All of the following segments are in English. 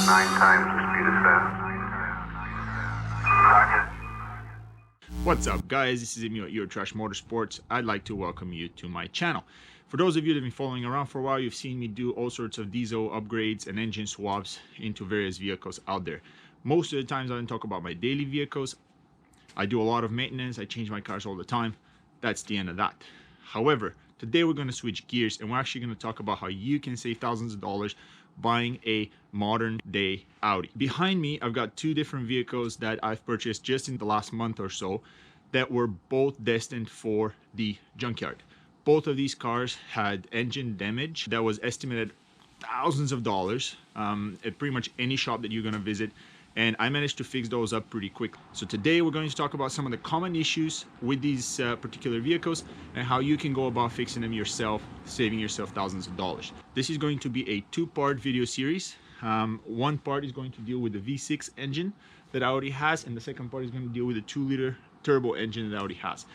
about 9 times the speed of sound. Roger. What's up, guys? This is Emil at Eurotrash Motorsports. I'd like to welcome you to my channel. For those of you that have been following around for a while, you've seen me do all sorts of diesel upgrades and engine swaps into various vehicles out there. Most of the times I don't talk about my daily vehicles. I do a lot of maintenance. I change my cars all the time. That's the end of that. However, today we're going to switch gears and we're actually going to talk about how you can save thousands of dollars buying a modern day Audi. Behind me, I've got two different vehicles that I've purchased just in the last month or so that were both destined for the junkyard. Both of these cars had engine damage that was estimated thousands of dollars at pretty much any shop that you're going to visit, and I managed to fix those up pretty quick. So today we're going to talk about some of the common issues with these particular vehicles and how you can go about fixing them yourself, saving yourself thousands of dollars. This is going to be a two-part video series. One part is going to deal with the V6 engine that Audi has, and the second part is going to deal with the 2-liter turbo engine that Audi has.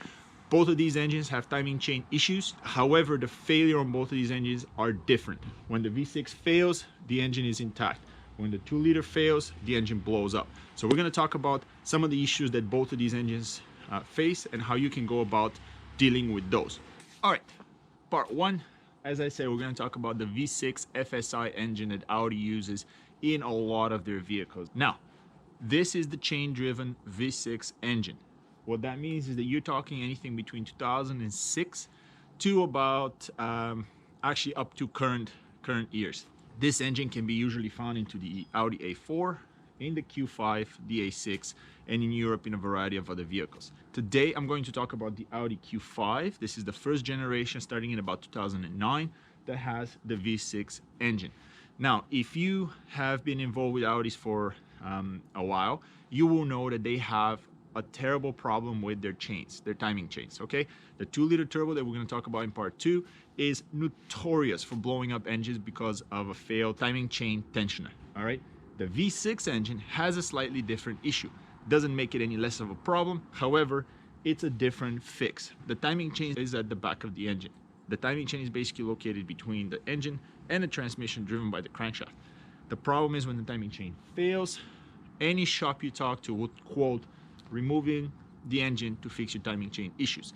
Both of these engines have timing chain issues. However, the failure on both of these engines are different. When the V6 fails, the engine is intact. When the 2-liter fails, the engine blows up. So we're going to talk about some of the issues that both of these engines face and how you can go about dealing with those. All right, part one, as I said, we're going to talk about the V6 Fsi engine that Audi uses in a lot of their vehicles. Now, this is the chain-driven V6 engine. What that means is that you're talking anything between 2006 to about actually up to current years. This engine can be usually found into the Audi A4, in the Q5, the A6, and in Europe in a variety of other vehicles. Today I'm going to talk about the Audi Q5. This is the first generation starting in about 2009 that has the V6 engine. Now, if you have been involved with Audis for a while, you will know that they have a terrible problem with their chains, their timing chains, okay? The 2-liter turbo that we're going to talk about in part 2 is notorious for blowing up engines because of a failed timing chain tensioner, all right? The V6 engine has a slightly different issue. Doesn't make it any less of a problem. However, it's a different fix. The timing chain is at the back of the engine. The timing chain is basically located between the engine and the transmission driven by the crankshaft. The problem is when the timing chain fails, any shop you talk to would quote removing the engine to fix your timing chain issues.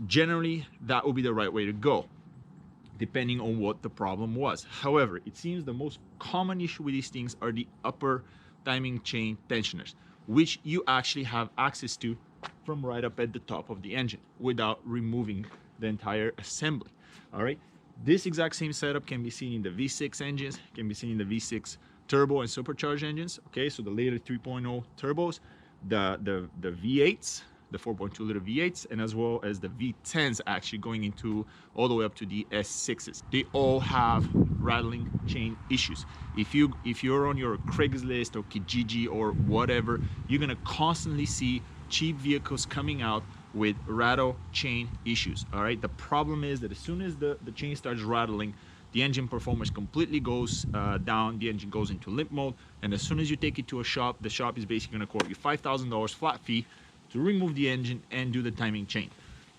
Generally, that would be the right way to go, depending on what the problem was. However, it seems the most common issue with these things are the upper timing chain tensioners, which you actually have access to from right up at the top of the engine without removing the entire assembly. All right, this exact same setup can be seen in the V6 engines, can be seen in the V6 turbo and supercharged engines. Okay, so the later 3.0 turbos, the V8s, the 4.2-liter V8s, and as well as the V10s actually going into all the way up to the S6s. They all have rattling chain issues. If you're on your Craigslist or Kijiji or whatever, you're gonna constantly see cheap vehicles coming out with rattle chain issues. All right, the problem is that as soon as the chain starts rattling, the engine performance completely goes down. The engine goes into limp mode, and as soon as you take it to a shop, the shop is basically going to quote you $5,000 flat fee to remove the engine and do the timing chain.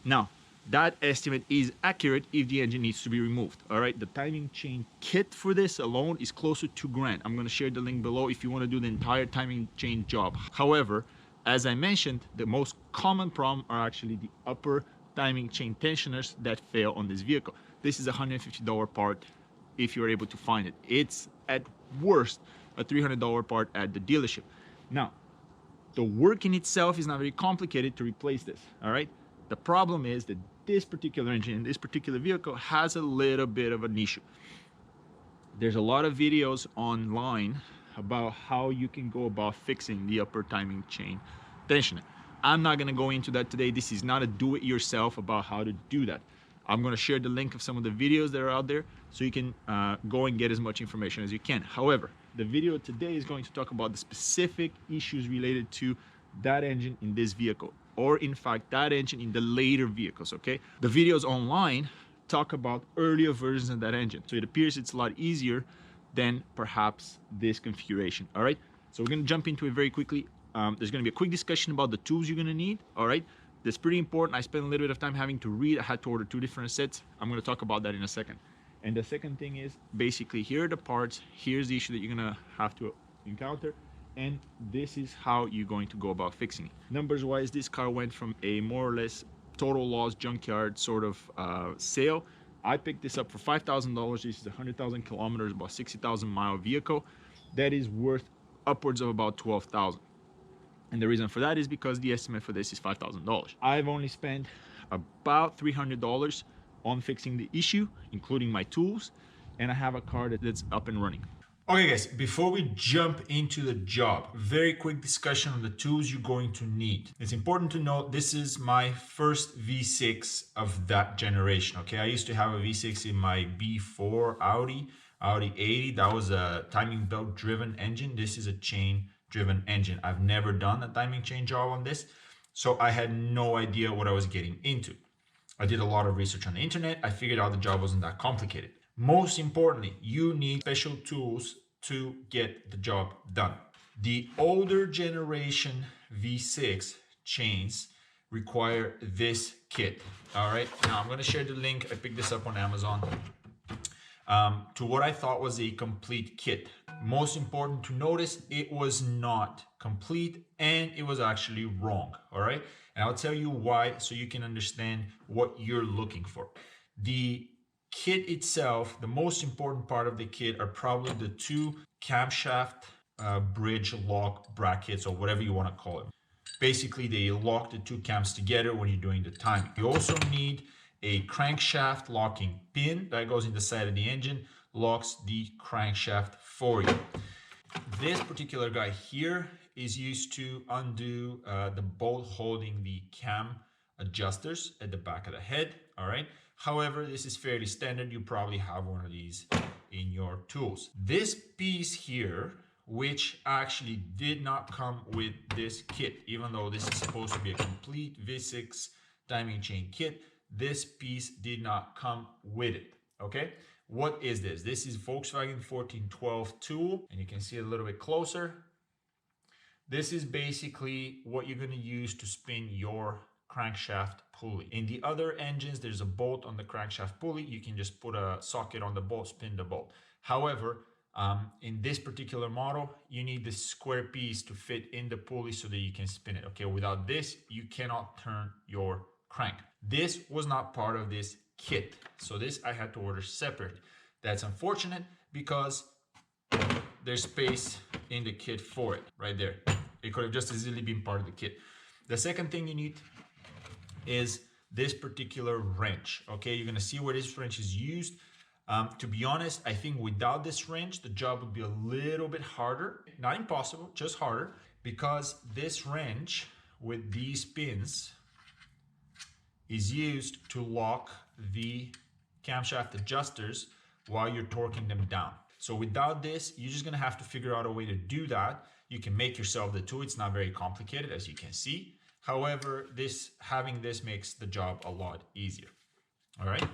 Now, that estimate is accurate if the engine needs to be removed. All right, the timing chain kit for this alone is close to $2,000. I'm going to share the link below if you want to do the entire timing chain job. However, as I mentioned, the most common problem are actually the upper timing chain tensioners that fail on this vehicle. This is a $150 part if you're able to find it. It's at worst a $300 part at the dealership. Now, the work in itself is not very complicated to replace this, all right? The problem is that this particular engine in this particular vehicle has a little bit of an issue. There's a lot of videos online about how you can go about fixing the upper timing chain tensioner. I'm not gonna go into that today. This is not a do-it-yourself about how to do that. I'm going to share the link of some of the videos that are out there so you can go and get as much information as you can. However, the video today is going to talk about the specific issues related to that engine in this vehicle, or in fact, that engine in the later vehicles, okay? The videos online talk about earlier versions of that engine. So it appears it's a lot easier than perhaps this configuration, all right? So we're going to jump into it very quickly. There's going to be a quick discussion about the tools you're going to need, all right? That's pretty important. I spent a little bit of time having to read. I had to order 2 different sets. I'm going to talk about that in a second. And the second thing is basically here are the parts, here's the issue that you're gonna have to encounter, and this is how you're going to go about fixing it. Numbers wise, this car went from a more or less total loss junkyard sort of sale. I picked this up for $5,000. This is 100,000 kilometers, about 60,000 mile vehicle that is worth upwards of about 12,000. And the reason for that is because the estimate for this is $5,000. I've only spent about $300 on fixing the issue, including my tools, and I have a car that's up and running. Okay guys, before we jump into the job, very quick discussion on the tools you're going to need. It's important to note this is my first V6 of that generation, okay? I used to have a V6 in my B4 Audi 80. That was a timing belt driven engine. This is a chain driven engine. I've never done a timing chain job on this, so I had no idea what I was getting into. I did a lot of research on the internet. I figured out the job wasn't that complicated. Most importantly, you need special tools to get the job done. The older generation V6 chains require this kit. All right, now I'm going to share the link. I picked this up on Amazon to what I thought was a complete kit. Most important to notice, it was not complete and it was actually wrong. All right, and I'll tell you why so you can understand what you're looking for. The kit itself, the most important part of the kit are probably the two camshaft bridge lock brackets, or whatever you want to call it. Basically, they lock the two cams together when you're doing the timing. You also need a crankshaft locking pin that goes in the side of the engine, locks the crankshaft for you. This particular guy here is used to undo the bolt holding the cam adjusters at the back of the head. All right. However, this is fairly standard. You probably have one of these in your tools. This piece here, which actually did not come with this kit, even though this is supposed to be a complete V6 timing chain kit, this piece did not come with it. Okay. What is this? This is Volkswagen 1412 tool, and you can see it a little bit closer. This is basically what you're going to use to spin your crankshaft pulley. In the other engines, there's a bolt on the crankshaft pulley. You can just put a socket on the bolt, spin the bolt. However, in this particular model, you need this square piece to fit in the pulley so that you can spin it. Okay, without this, you cannot turn your crank. This was not part of this kit, so this I had to order separate. That's unfortunate because there's space in the kit for it right there. It could have just as easily been part of the kit. The second thing you need is this particular wrench. Okay, you're gonna see where this wrench is used. To be honest, I think without this wrench, the job would be a little bit harder. Not impossible, just harder, because this wrench with these pins is used to lock the camshaft adjusters while you're torquing them down. So without this, you're just gonna have to figure out a way to do that. You can make yourself the tool. It's not very complicated, as you can see. However, having this makes the job a lot easier. All right.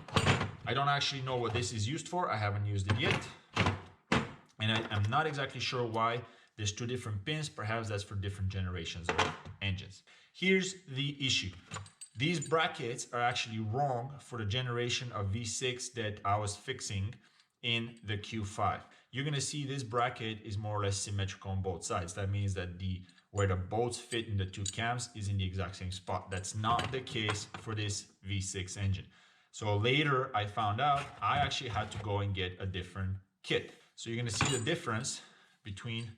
I don't actually know what this is used for. I haven't used it yet. And I'm not exactly sure why there's two different pins. Perhaps that's for different generations of engines. Here's the issue. These brackets are actually wrong for the generation of V6 that I was fixing in the Q5. You're gonna see this bracket is more or less symmetrical on both sides. That means that where the bolts fit in the two cams is in the exact same spot. That's not the case for this V6 engine. So later I found out I actually had to go and get a different kit. So you're gonna see the difference between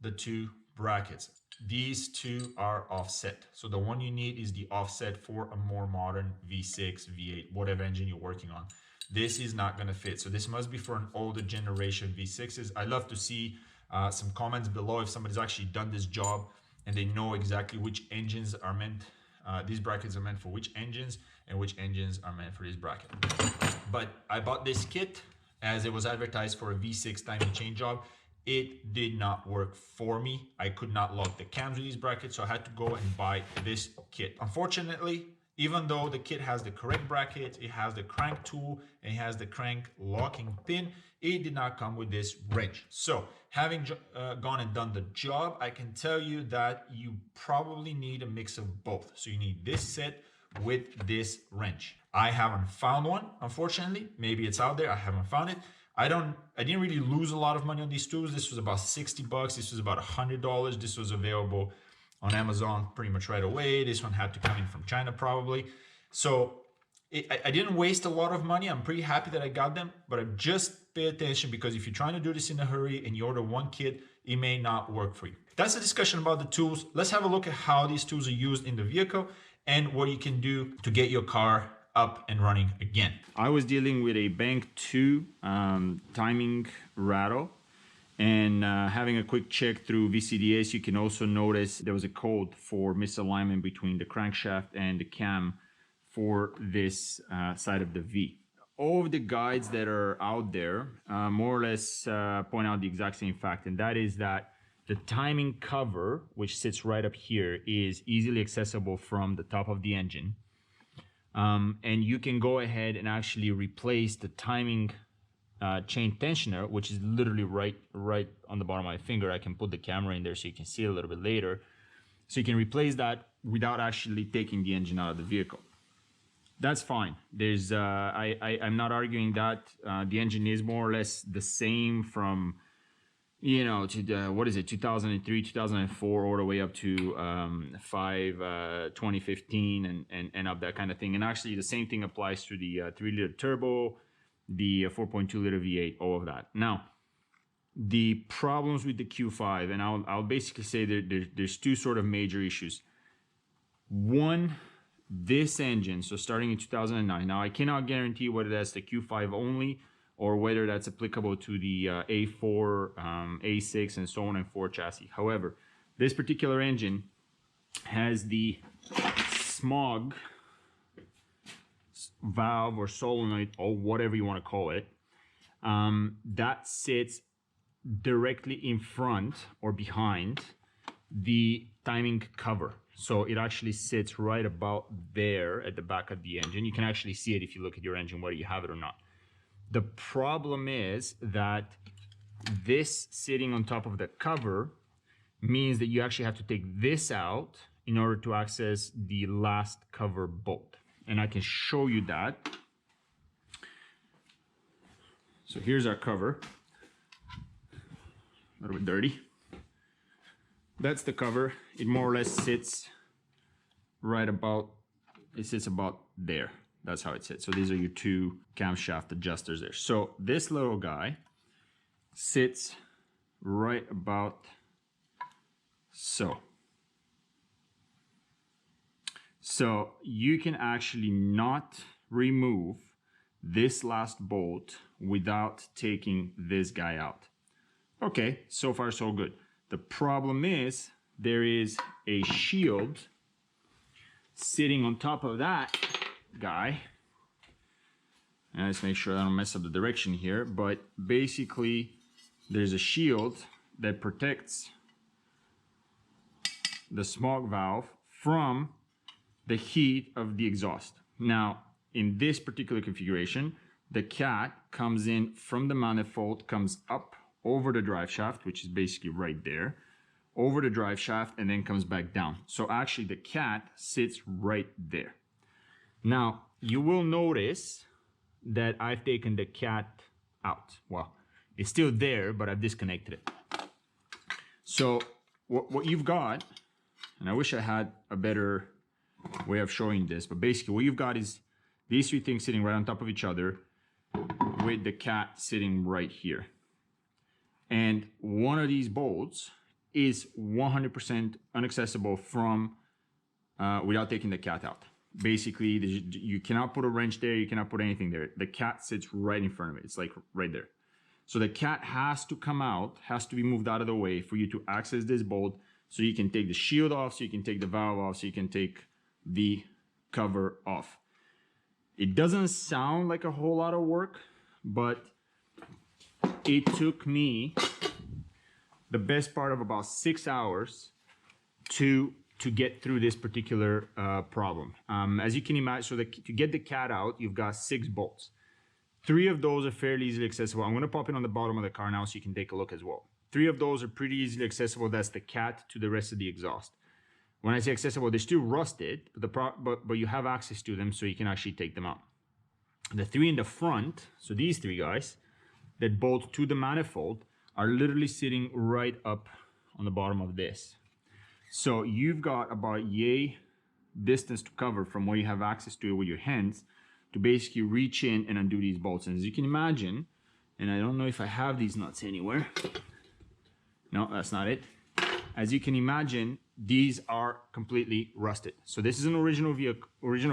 the two brackets. These two are offset. So the one you need is the offset for a more modern V6, V8, whatever engine you're working on. This is not gonna fit. So this must be for an older generation V6s. I'd love to see some comments below if somebody's actually done this job and they know exactly which engines are meant. These brackets are meant for which engines and which engines are meant for this bracket. But I bought this kit as it was advertised for a V6 timing chain job. It did not work for me. I could not lock the cams with these brackets, so I had to go and buy this kit. Unfortunately, even though the kit has the correct bracket, it has the crank tool, and it has the crank locking pin, it did not come with this wrench. So having gone and done the job, I can tell you that you probably need a mix of both. So you need this set with this wrench. I haven't found one, unfortunately. Maybe it's out there. I haven't found it. I didn't really lose a lot of money on these tools. This was about 60 bucks. This was about $100. This was available on Amazon pretty much right away. This one had to come in from China probably. So I didn't waste a lot of money. I'm pretty happy that I got them, but just pay attention, because if you're trying to do this in a hurry and you order one kit, it may not work for you. That's a discussion about the tools. Let's have a look at how these tools are used in the vehicle and what you can do to get your car up and running again. I was dealing with a Bank 2 timing rattle, and having a quick check through VCDS, you can also notice there was a code for misalignment between the crankshaft and the cam for this side of the V. All of the guides that are out there more or less point out the exact same fact, and that is that the timing cover, which sits right up here, is easily accessible from the top of the engine. And you can go ahead and actually replace the timing chain tensioner, which is literally right on the bottom of my finger. I can put the camera in there so you can see it a little bit later. So you can replace that without actually taking the engine out of the vehicle. That's fine. There's I'm not arguing that. The engine is more or less the same from, you know, to the, what is it, 2003, 2004, all the way up to 2015 and up, that kind of thing. And actually the same thing applies to the 3-liter turbo, the 4.2-liter V8, all of that. Now, the problems with the Q5, and I'll basically say that there's two sort of major issues. One, this engine, so starting in 2009, now I cannot guarantee whether that's the Q5 only or whether that's applicable to the A4, A6, and so on and 4 chassis. However, this particular engine has the smog valve or solenoid, or whatever you want to call it, that sits directly in front or behind the timing cover. So it actually sits right about there at the back of the engine. You can actually see it if you look at your engine, whether you have it or not. The problem is that this sitting on top of the cover means that you actually have to take this out in order to access the last cover bolt. And I can show you that. So here's our cover. A little bit dirty. That's the cover. It more or less sits right about, it sits about there. That's how it sits. So these are your two camshaft adjusters there. So this little guy sits right about so. So you can actually not remove this last bolt without taking this guy out. Okay, so far so good. The problem is there is a shield sitting on top of that guy. And let's make sure I don't mess up the direction here, but basically there's a shield that protects the smog valve from the heat of the exhaust. Now, in this particular configuration, the cat comes in from the manifold, comes up over the drive shaft, which is basically right there, over the drive shaft, and then comes back down. So actually the cat sits right there. Now, you will notice that I've taken the cat out. Well, it's still there, but I've disconnected it. So what you've got, and I wish I had a better way of showing this, but basically what you've got is these three things sitting right on top of each other with the cat sitting right here. And one of these bolts is 100% inaccessible from without taking the cat out. Basically, you cannot put a wrench there, you cannot put anything there. The cat sits right in front of it. It's like right there. So the cat has to come out, has to be moved out of the way for you to access this bolt, so you can take the shield off, so you can take the valve off, so you can take the cover off. It doesn't sound like a whole lot of work, but it took me the best part of about 6 hours to get through this particular problem. As you can imagine, so to get the cat out, you've got 6 bolts. 3 of those are fairly easily accessible. I'm gonna pop it on the bottom of the car now so you can take a look as well. 3 of those are pretty easily accessible. That's the cat to the rest of the exhaust. When I say accessible, they're still rusted, but you have access to them, so you can actually take them out. The three in the front, so these three guys that bolt to the manifold, are literally sitting right up on the bottom of this. So you've got about yay distance to cover from where you have access to it with your hands to basically reach in and undo these bolts. And as you can imagine, and I don't know if I have these nuts anywhere. No, that's not it. As you can imagine, these are completely rusted. So this is an original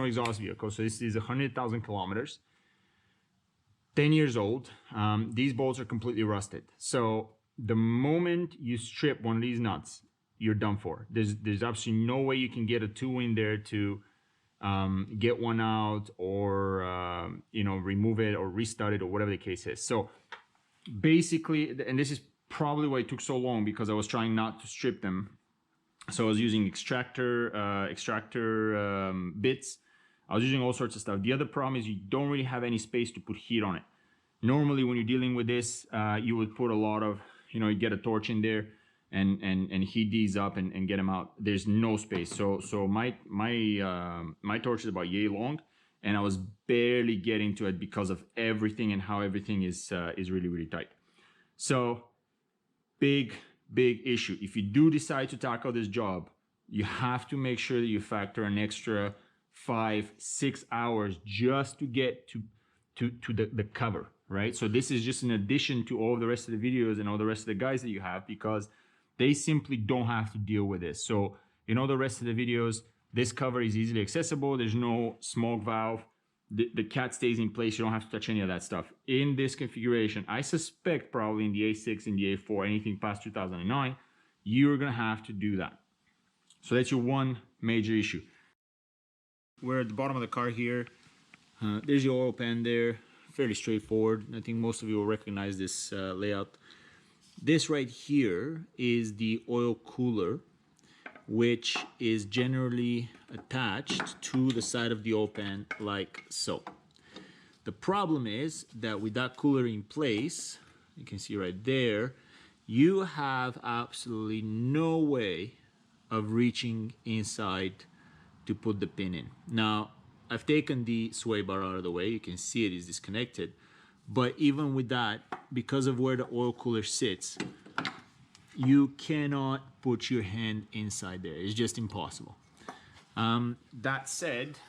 exhaust vehicle. So this is 100,000 kilometers, 10 years old. These bolts are completely rusted. So the moment you strip one of these nuts, you're done for. There's absolutely no way you can get a tool in there to get one out, or remove it or restart it, or whatever the case is. So basically, and this is probably why it took so long, because I was trying not to strip them. So I was using extractor bits. I was using all sorts of stuff. The other problem is you don't really have any space to put heat on it. Normally when you're dealing with this, you would put a lot of, you get a torch in there and heat these up and get them out. There's no space. So my torch is about yay long, and I was barely getting to it because of everything and how everything is really, really tight. So big issue. If you do decide to tackle this job, you have to make sure that you factor an extra 5-6 hours just to get to the cover, right? So this is just in addition to all the rest of the videos and all the rest of the guys that you have, because they simply don't have to deal with this. So the rest of the videos, this cover is easily accessible. There's no smoke valve. The cat stays in place. You don't have to touch any of that stuff. In this configuration, I suspect probably in the A6 and the A4, anything past 2009, you're gonna have to do that. So that's your one major issue. We're at the bottom of the car here. There's your oil pan there. Fairly straightforward. I think most of you will recognize this layout. This right here is the oil cooler, which is generally attached to the side of the oil pan like so. The problem is that with that cooler in place, you can see right there, you have absolutely no way of reaching inside to put the pin in. Now, I've taken the sway bar out of the way. You can see it is disconnected. But even with that, because of where the oil cooler sits, you cannot put your hand inside there. It's just impossible. That said,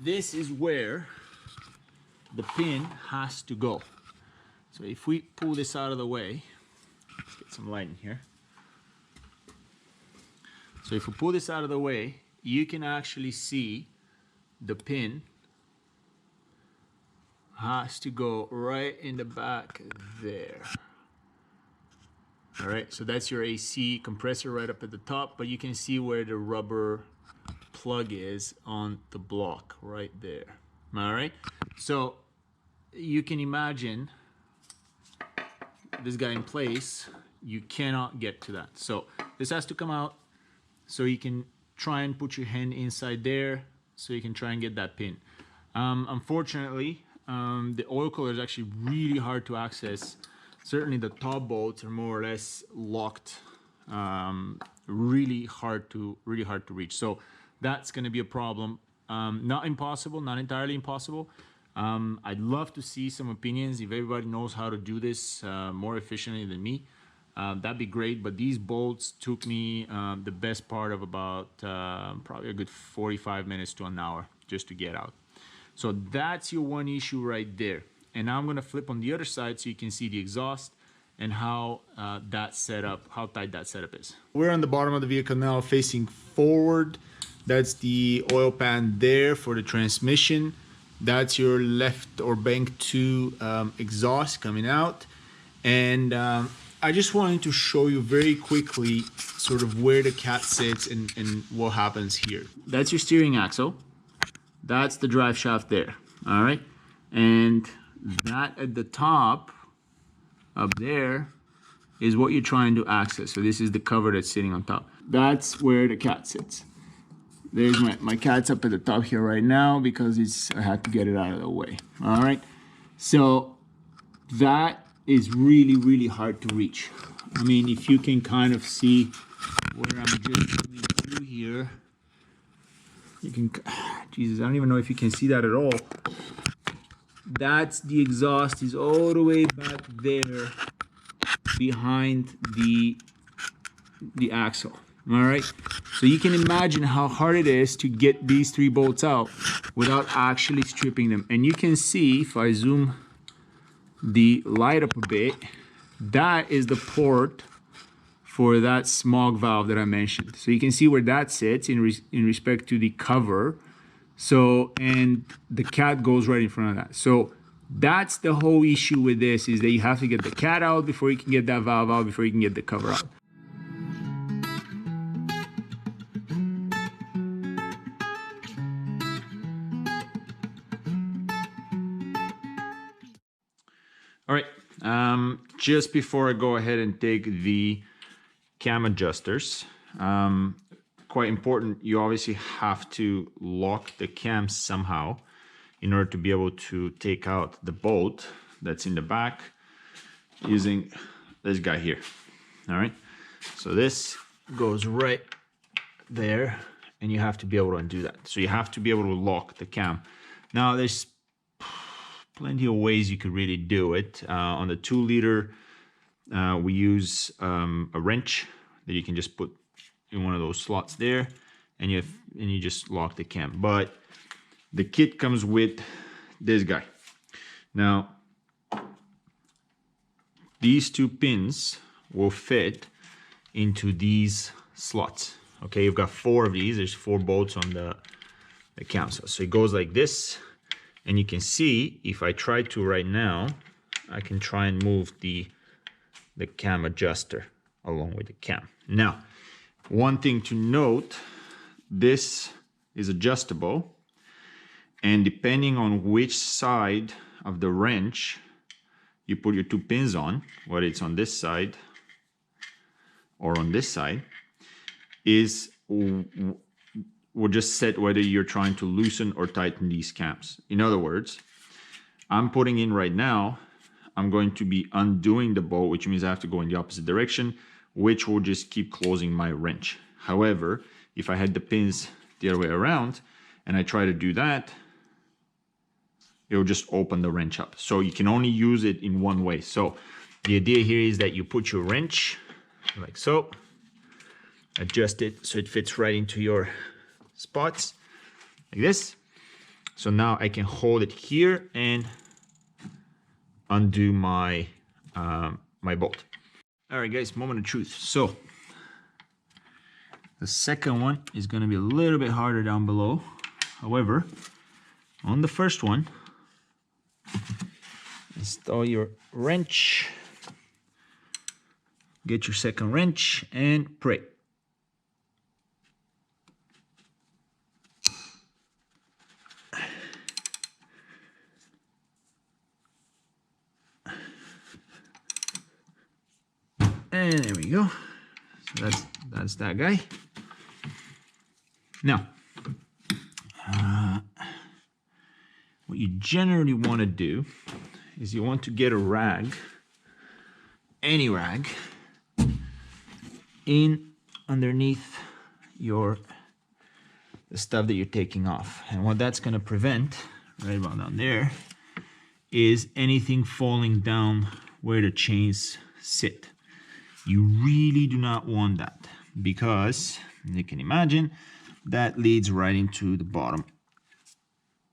this is where the pin has to go. So if we pull this out of the way, let's get some light in here. So if we pull this out of the way, you can actually see the pin has to go right in the back there. All right, so that's your AC compressor right up at the top, but you can see where the rubber plug is on the block right there. All right, so you can imagine this guy in place, you cannot get to that. So this has to come out, so you can try and put your hand inside there, so you can try and get that pin. Unfortunately, the oil cooler is actually really hard to access. Certainly the top bolts are more or less locked, really hard to reach. So that's going to be a problem. Not impossible, not entirely impossible. I'd love to see some opinions. If everybody knows how to do this more efficiently than me, that'd be great. But these bolts took me the best part of about probably a good 45 minutes to an hour just to get out. So that's your one issue right there. And now I'm going to flip on the other side so you can see the exhaust and how that setup, how tight that setup is. We're on the bottom of the vehicle now, facing forward. That's the oil pan there for the transmission. That's your left or bank 2 exhaust coming out. And I just wanted to show you very quickly sort of where the cat sits and what happens here. That's your steering axle. That's the drive shaft there. All right. And that at the top up there is what you're trying to access. So this is the cover that's sitting on top. That's where the cat sits. There's my cat's up at the top here right now because I had to get it out of the way. All right. So that is really, really hard to reach. I mean, if you can kind of see where I'm just coming through here. You can, Jesus, I don't even know if you can see that at all. That's the exhaust is all the way back there behind the axle. All right, so you can imagine how hard it is to get these 3 bolts out without actually stripping them. And you can see, if I zoom the light up a bit, that is the port for that smog valve that I mentioned. So you can see where that sits in respect to the cover. So, and the cat goes right in front of that. So that's the whole issue with this, is that you have to get the cat out before you can get that valve out, before you can get the cover out. All right, just before I go ahead and take the cam adjusters, quite important, you obviously have to lock the cam somehow in order to be able to take out the bolt that's in the back using this guy here. All right, so this goes right there, and you have to be able to undo that. So you have to be able to lock the cam. Now there's plenty of ways you could really do it. On the 2-liter, we use a wrench that you can just put in one of those slots there, and you just lock the cam. But the kit comes with this guy. Now, these 2 pins will fit into these slots. Okay, you've got 4 of these. There's 4 bolts on the cam. So it goes like this. And you can see, if I try to right now, I can try and move the cam adjuster along with the cam. Now, one thing to note, this is adjustable, and depending on which side of the wrench you put your 2 pins on, whether it's on this side or on this side, will just set whether you're trying to loosen or tighten these cams. In other words, I'm putting in right now, I'm going to be undoing the bolt, which means I have to go in the opposite direction, which will just keep closing my wrench. However, if I had the pins the other way around and I try to do that, it will just open the wrench up. So you can only use it in one way. So the idea here is that you put your wrench like so, adjust it so it fits right into your spots like this. So now I can hold it here and undo my my bolt. All right, guys, moment of truth. So the second one is going to be a little bit harder down below. However, on the first one, install your wrench, get your second wrench, and pray. And there we go. So that's that guy. Now, what you generally want to do is you want to get a rag, any rag, in underneath the stuff that you're taking off. And what that's going to prevent, right about down there, is anything falling down where the chains sit. You really do not want that, because you can imagine that leads right into the bottom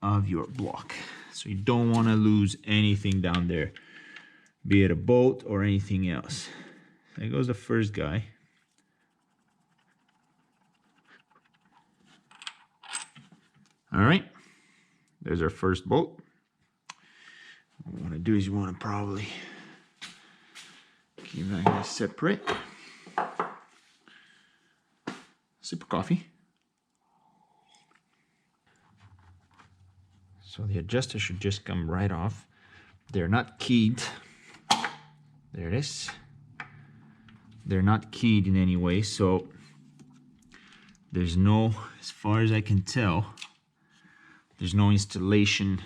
of your block. So you don't want to lose anything down there, be it a bolt or anything else. There goes the first guy. All right, there's our first bolt. What you want to do is you want to probably keep that guy separate. Sip of coffee. So the adjuster should just come right off. They're not keyed. There it is. They're not keyed in any way, so there's no, as far as I can tell, there's no installation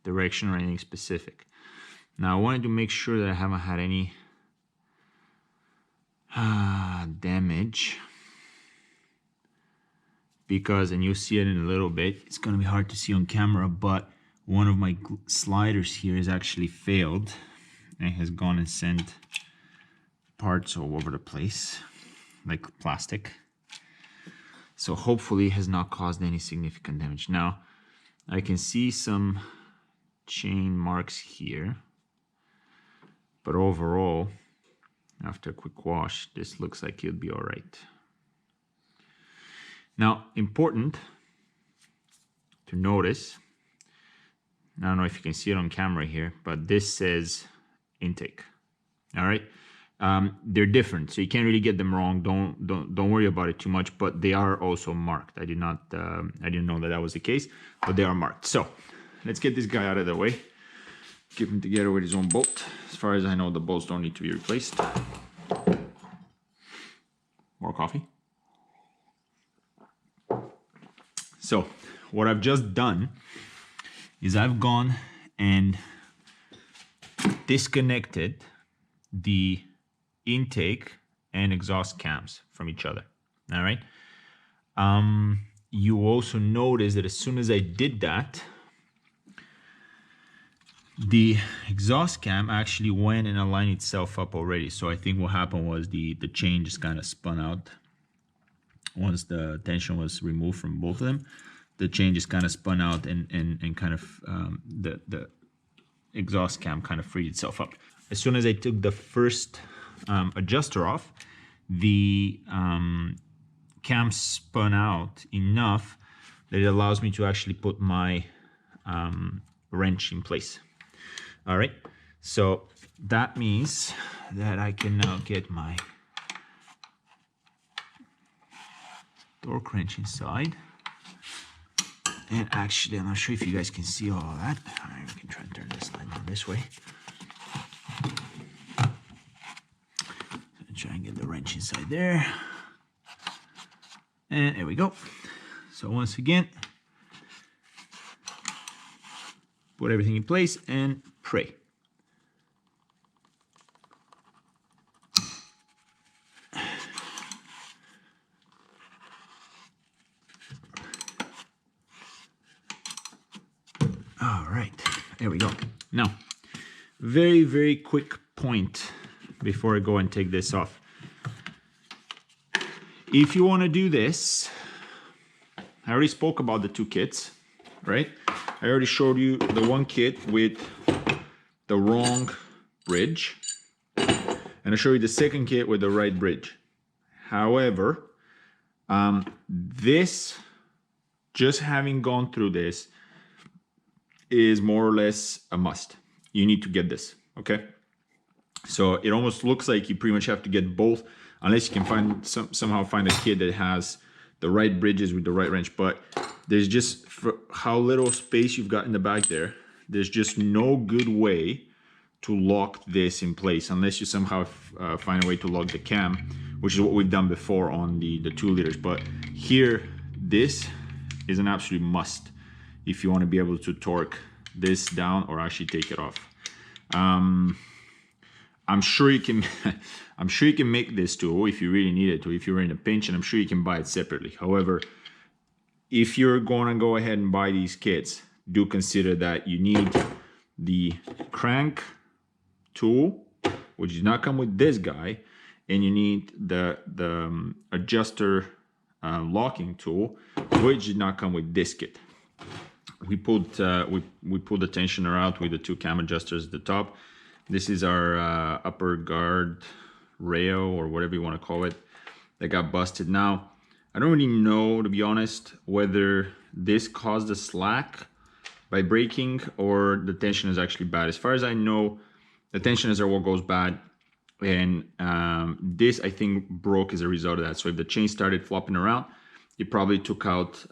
direction or anything specific. Now I wanted to make sure that I haven't had any damage. because, and you'll see it in a little bit, it's going to be hard to see on camera, but one of my sliders here has actually failed and has gone and sent parts all over the place, like plastic. So hopefully it has not caused any significant damage. Now, I can see some chain marks here, but overall, after a quick wash, this looks like it'll be all right. Now, important to notice, I don't know if you can see it on camera here, but this says intake. All right, they're different, so you can't really get them wrong. Don't worry about it too much. But they are also marked. I didn't know that was the case, but they are marked. So let's get this guy out of the way. Keep him together with his own bolt. As far as I know, the bolts don't need to be replaced. More coffee. So what I've just done is I've gone and disconnected the intake and exhaust cams from each other. All right. You also notice that as soon as I did that, the exhaust cam actually went and aligned itself up already. So I think what happened was the chain just kind of spun out. Once the tension was removed from both of them, the chain just kind of spun out and kind of the exhaust cam kind of freed itself up. As soon as I took the first adjuster off, the cam spun out enough that it allows me to actually put my wrench in place. All right, so that means that I can now get my torque wrench inside. And actually, I'm not sure if you guys can see all of that. All right, we can try and turn this line down this way. Try and get the wrench inside there. And there we go. So once again, put everything in place and pray. All right, there we go. Now, very, very quick point before I go and take this off. If you want to do this, I already spoke about the two kits, right? I already showed you the one kit with the wrong bridge, and I showed you the second kit with the right bridge. However, this, just having gone through this, is more or less a must. You need to get this, okay? So it almost looks like you pretty much have to get both, unless you can find somehow find a kit that has the right bridges with the right wrench. But there's just, for how little space you've got in the back there, there's just no good way to lock this in place unless you somehow find a way to lock the cam, which is what we've done before on the 2 liters. But here, this is an absolute must if you want to be able to torque this down or actually take it off. I'm sure you can I'm sure you can make this tool if you really need it to, if you're in a pinch, and I'm sure you can buy it separately. However, if you're going to go ahead and buy these kits, do consider that you need the crank tool, which does not come with this guy, and you need the adjuster locking tool, which did not come with this kit. We pulled the tensioner out with the 2 cam adjusters at the top. This is our upper guard rail, or whatever you want to call it, that got busted. Now, I don't really know, to be honest, whether this caused the slack by breaking or the tension is actually bad. As far as I know, the tensioners are what goes bad, and this, I think, broke as a result of that. So if the chain started flopping around, it probably took out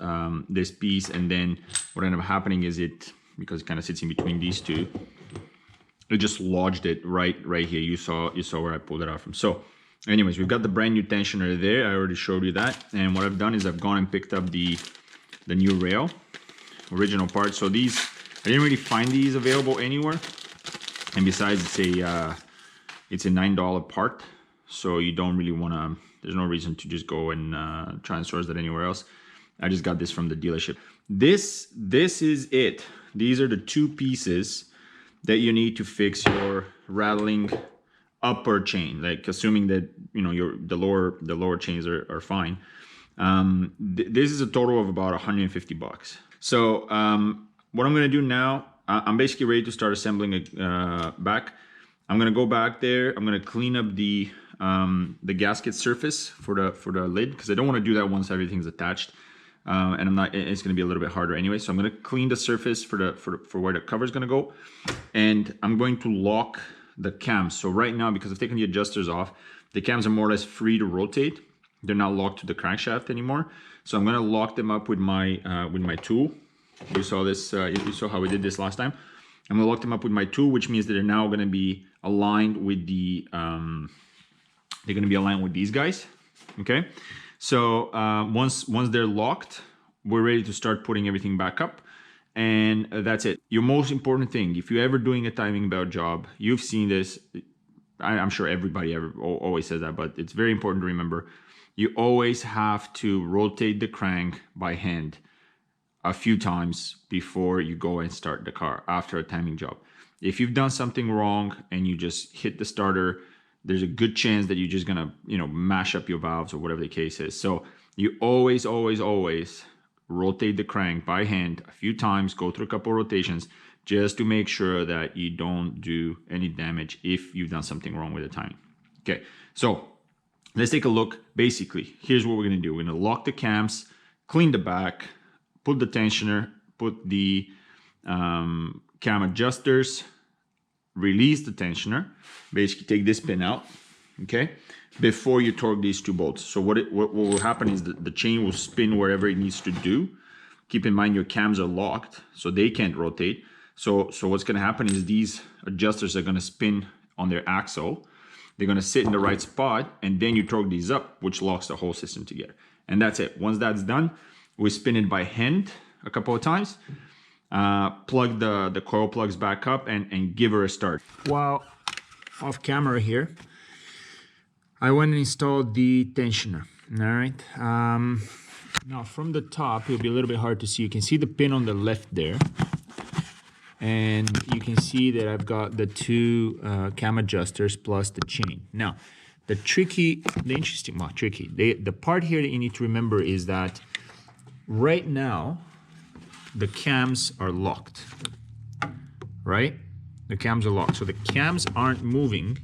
this piece, and then what ended up happening is because it kind of sits in between these two, it just lodged it right here. You saw where I pulled it out from. So anyways, we've got the brand new tensioner there. I already showed you that. And what I've done is I've gone and picked up the new rail, original parts. So these, I didn't really find these available anywhere. And besides, it's a $9 part. So you don't really want to, there's no reason to just go and try and source that anywhere else. I just got this from the dealership. This is it. These are the two pieces that you need to fix your rattling upper chain, like assuming that the lower chains are fine. This is a total of about 150 bucks. So what I'm going to do now, I'm basically ready to start assembling a back. I'm going to go back there. I'm going to clean up the gasket surface for the lid, because I don't want to do that once everything's attached. And it's going to be a little bit harder anyway. So I'm going to clean the surface for where the cover is going to go, and I'm going to lock the cams. So right now, because I've taken the adjusters off, the cams are more or less free to rotate. They're not locked to the crankshaft anymore. So I'm going to lock them up with my tool. You saw this. You saw how we did this last time. I'm going to lock them up with my tool, which means that they're now going to be aligned with the. They're going to be aligned with these guys. Okay. So once they're locked, we're ready to start putting everything back up, and that's it. Your most important thing, if you're ever doing a timing belt job, you've seen this. I'm sure everybody always says that, but it's very important to remember. You always have to rotate the crank by hand a few times before you go and start the car after a timing job. If you've done something wrong and you just hit the starter, there's a good chance that you're just gonna, mash up your valves or whatever the case is. So you always rotate the crank by hand a few times, go through a couple of rotations, just to make sure that you don't do any damage if you've done something wrong with the timing. Okay, so let's take a look. Basically, here's what we're gonna do. We're gonna lock the cams, clean the back, put the tensioner, put the cam adjusters, release the tensioner, basically take this pin out, okay, before you torque these two bolts. So what will happen is the chain will spin wherever it needs to do. Keep in mind your cams are locked, so they can't rotate. So what's going to happen is these adjusters are going to spin on their axle. They're going to sit in the right spot, and then you torque these up, which locks the whole system together. And that's it. Once that's done, we spin it by hand a couple of times. Plug the coil plugs back up and give her a start. While off camera here, I went and installed the tensioner. All right. Now from the top, it'll be a little bit hard to see. You can see the pin on the left there, and you can see that I've got the two cam adjusters plus the chain. Now, the part here that you need to remember is that right now, the cams are locked, right? The cams are locked. So the cams aren't moving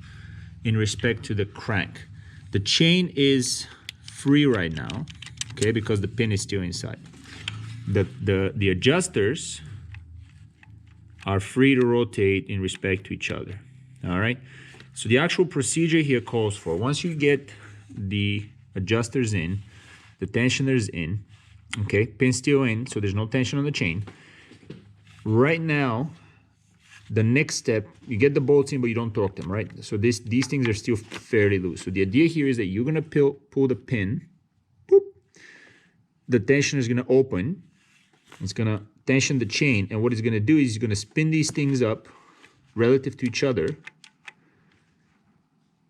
in respect to the crank. The chain is free right now, okay, because the pin is still inside. The adjusters are free to rotate in respect to each other, all right? So the actual procedure here calls for, once you get the adjusters in, the tensioners in, okay, pin still in, so there's no tension on the chain. Right now, the next step, you get the bolts in, but you don't torque them, right? So these things are still fairly loose. So the idea here is that you're gonna pull the pin, boop, the tensioner is gonna open, it's gonna tension the chain, and what it's gonna do is it's gonna spin these things up relative to each other,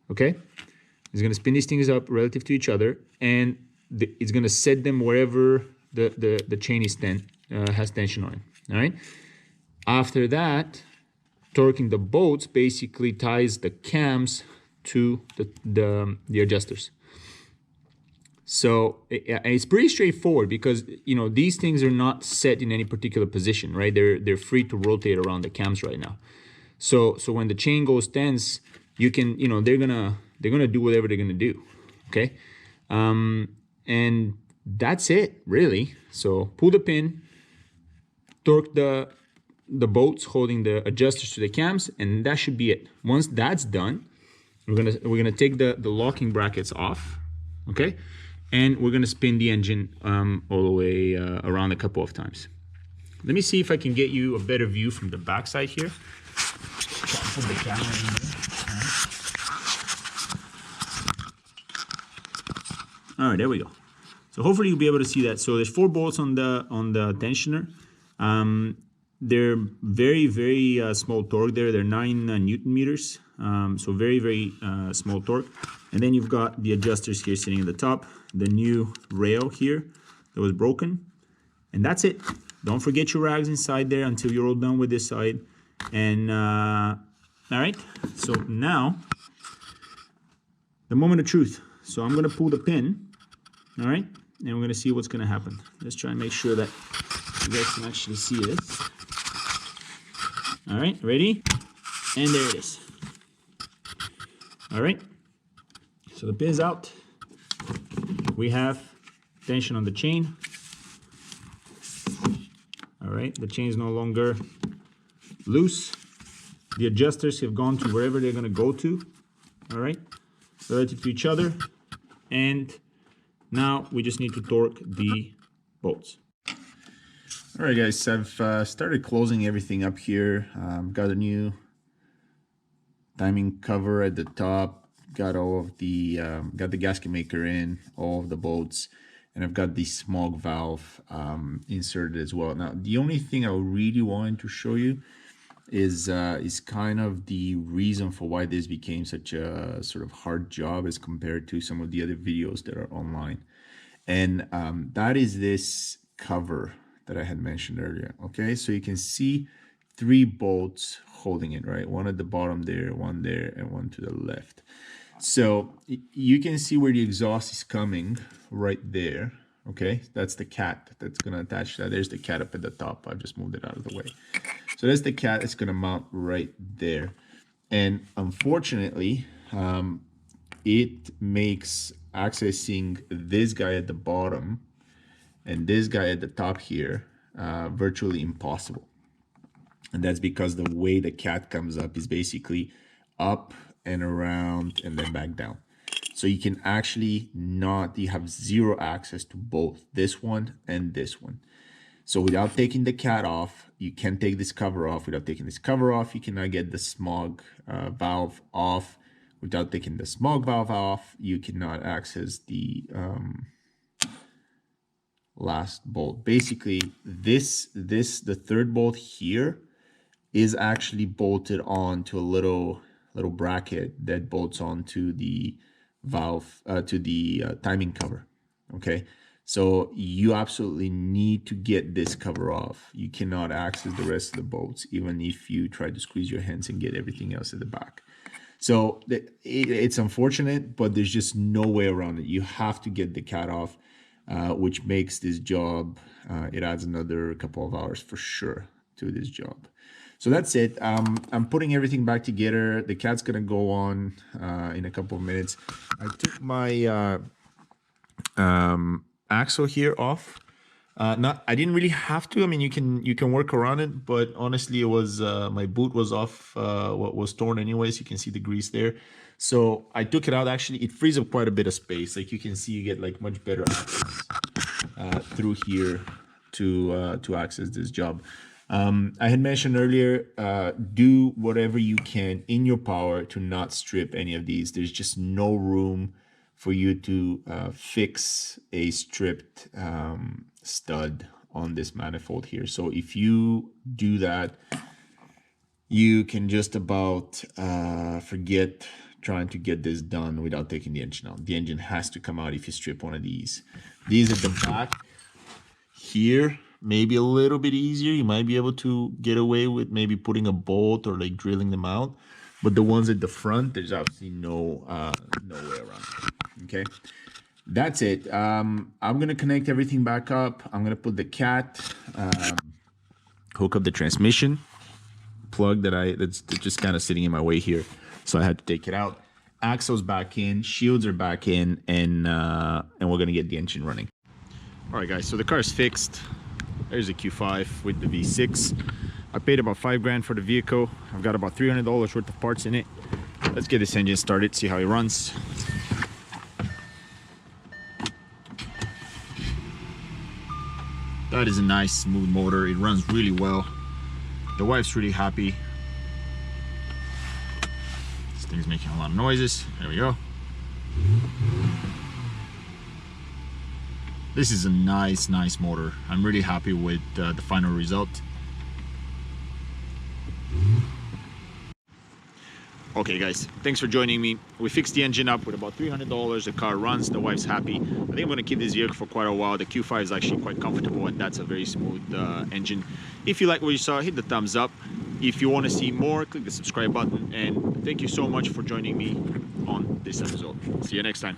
okay? It's gonna spin these things up relative to each other, and it's going to set them wherever the chain is has tension on it, all right? After that, torquing the bolts basically ties the cams to the adjusters. So it's pretty straightforward because, these things are not set in any particular position, right? They're free to rotate around the cams right now. So when the chain goes tense, you can, they're gonna do whatever they're gonna do, okay? And that's it, really. So pull the pin, torque the bolts holding the adjusters to the cams, and that should be it. Once that's done, we're gonna take the locking brackets off, okay, and we're gonna spin the engine all the way around a couple of times. Let me see if I can get you a better view from the backside here. Put the camera in there. All right, there we go. So hopefully you'll be able to see that. So there's 4 bolts on the tensioner. They're very, very small torque there. They're 9 Newton meters. So very, very small torque. And then you've got the adjusters here sitting at the top, the new rail here, that was broken. And that's it. Don't forget your rags inside there until you're all done with this side. And all right, so now the moment of truth. So I'm gonna pull the pin, all right, and we're gonna see what's gonna happen. Let's try and make sure that you guys can actually see this. All right, ready? And there it is. All right, so the pin's out. We have tension on the chain. All right, the chain is no longer loose. The adjusters have gone to wherever they're going to go to. All right, relative to each other. And now we just need to torque the bolts. All right, guys, I've started closing everything up here. Got a new timing cover at the top. Got all of the got the gasket maker in, all of the bolts. And I've got the smog valve inserted as well. Now, the only thing I really wanted to show you is kind of the reason for why this became such a sort of hard job as compared to some of the other videos that are online. And that is this cover that I had mentioned earlier. Okay, so you can see 3 bolts holding it, right? One at the bottom there, one there, and one to the left. So you can see where the exhaust is coming right there. Okay, that's the cat that's going to attach that. There's the cat up at the top. I just moved it out of the way. So that's the cat that's going to mount right there. And unfortunately, it makes accessing this guy at the bottom and this guy at the top here virtually impossible. And that's because the way the cat comes up is basically up and around and then back down. So you can actually you have zero access to both this one and this one. So without taking the cat off, you can take this cover off. Without taking this cover off, you cannot get the smog valve off. Without taking the smog valve off, you cannot access the last bolt. Basically, the third bolt here is actually bolted on to a little bracket that bolts onto the valve to the timing cover. Okay, so you absolutely need to get this cover off. You cannot access the rest of the bolts even if you try to squeeze your hands and get everything else at the back. So it's unfortunate, but there's just no way around it. You have to get the cat off, which makes this job, it adds another couple of hours for sure to this job. So that's it. I'm putting everything back together. The cat's gonna go on in a couple of minutes. I took my axle here off. I didn't really have to. I mean, you can work around it, but honestly, it was my boot was off. What was torn anyways. You can see the grease there. So I took it out. Actually, it frees up quite a bit of space. Like you can see, you get like much better access through here to access this job. I had mentioned earlier, do whatever you can in your power to not strip any of these. There's just no room for you to fix a stripped stud on this manifold here. So if you do that, you can just about forget trying to get this done without taking the engine out. The engine has to come out if you strip one of these. These at the back here, maybe a little bit easier. You might be able to get away with maybe putting a bolt or like drilling them out. But the ones at the front, there's absolutely no way around it. Okay, that's it. I'm gonna connect everything back up. I'm gonna put the cat, hook up the transmission plug that's just kind of sitting in my way here, so I had to take it out. Axle's back in, shields are back in, and we're gonna get the engine running. All right, guys. So the car is fixed. There's a Q5 with the V6. I paid about $5 grand for the vehicle. I've got about $300 worth of parts in it. Let's get this engine started, see how it runs. That is a nice smooth motor. It runs really well. The wife's really happy. This thing's making a lot of noises. There we go. This is a nice motor. I'm really happy with the final result. Okay guys, thanks for joining me. We fixed the engine up with about $300. The car runs, the wife's happy. I think I'm going to keep this vehicle for quite a while. The Q5 is actually quite comfortable, and that's a very smooth engine. If you like what you saw, hit the thumbs up. If you want to see more, click the subscribe button, and thank you so much for joining me on this episode. See you next time.